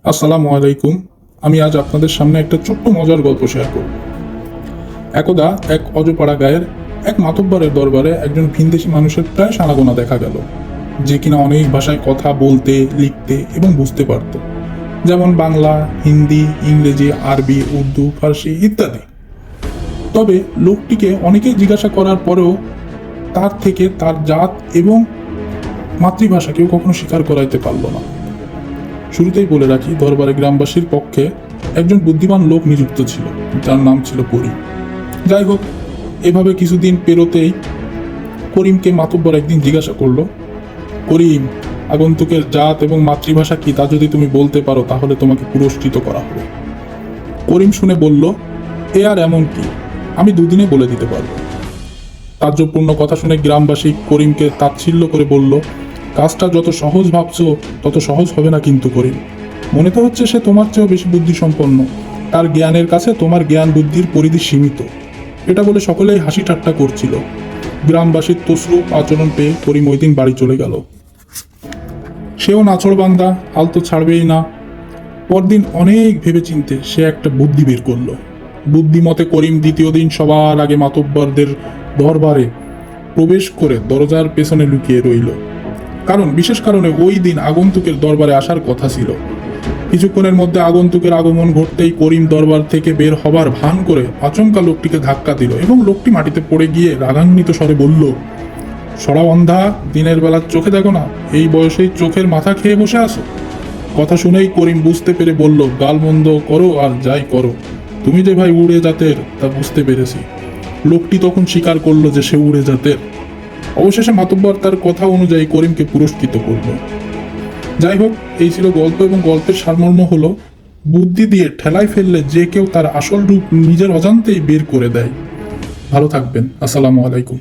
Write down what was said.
আসসালামু আলাইকুম। আমি আজ আপনাদের সামনে একটা ছোট্ট মজার গল্প শেয়ার করব। একদা এক অজপাড়া গায়ের এক মাতব্বরের দরবারে একজন ভিনদেশী মানুষের প্রায় সানাগোনা দেখা গেল, যে কিনা অনেক ভাষায় কথা বলতে, লিখতে এবং বুঝতে পারত, যেমন বাংলা, হিন্দি, ইংরেজি, আরবি, উর্দু, ফার্সি ইত্যাদি। তবে লোকটিকে অনেকেই জিজ্ঞাসা করার পরেও তার থেকে তার জাত এবং মাতৃভাষা কেউ কখনো স্বীকার করাইতে পারল না। শুরুতেই বলে রাখি, দরবারে গ্রামবাসীর পক্ষে একজন বুদ্ধিমান লোক নিযুক্ত ছিল, যার নাম ছিল করিম। যাই হোক, এভাবে কিছুদিন পেরোতেই করিমকে মাতব্বর একদিন জিজ্ঞাসা করলো, করিম, আগন্তুকের জাত এবং মাতৃভাষা কি তা যদি তুমি বলতে পারো তাহলে তোমাকে পুরস্কৃত করা হবে। করিম শুনে বলল, এ আর এমন কি, আমি দুদিনে বলে দিতে পারবো। তাজ্জবপূর্ণ কথা শুনে গ্রামবাসী করিমকে তাচ্ছিল্য করে বলল, কাজটা যত সহজ ভাবছো তত সহজ হবে না কিন্তু করিম। মনে তো হচ্ছে সে তোমার চেয়েও বেশি বুদ্ধিসম্পন্ন। তার জ্ঞানের কাছে তোমার জ্ঞান বুদ্ধির পরিধি সীমিত। এটা বলে সকলেই হাসি ঠাট্টা করছিল। গ্রামবাসীর তসরূপ আচরণ পেয়ে করিম ওই দিন বাড়ি চলে গেল। সেও নাছোড়বান্দা, হাল তো ছাড়বেই না। পরদিন অনেক ভেবেচিন্তে সে একটা বুদ্ধি বের করলো। বুদ্ধিমতে করিম দ্বিতীয় দিন সবার আগে মাতব্বরদের দরবারে প্রবেশ করে দরজার পেছনে লুকিয়ে রইল। কারণ বিশেষ কারণে ওই দিন আগন্তুকের দরবারে আসার কথা ছিল। কিছুক্ষণের মধ্যে আগন্তুকের আগমন ঘটতেই করিম দরবার থেকে বের হবার ভান করে আচমকা লোকটিকে ধাক্কা দিল এবং লোকটি মাটিতে পড়ে গিয়ে রাগান্বিত স্বরে বলল, সরা অন্ধা, দিনের বেলা চোখে দেখো না, এই বয়সেই চোখের মাথা খেয়ে বসে আছো। কথা শুনেই করিম বুঝতে পেরে বলল, গালমন্দ করো আর যাই করো, তুমি যে ভাই উড়ে জাতের তা বুঝতে পেরেছি। লোকটি তখন স্বীকার করলো যে সে উড়ে জাতের। অবশেষে মাতব্বর তার কথা অনুযায়ী করিমকে পুরস্কৃত করল। যাই হোক, এই ছিল গল্প এবং গল্পের সারমর্ম হলো, বুদ্ধি দিয়ে ঠেলায় ফেললে যে কেউ তার আসল রূপ নিজের অজান্তেই বের করে দেয়। ভালো থাকবেন। আসসালামু আলাইকুম।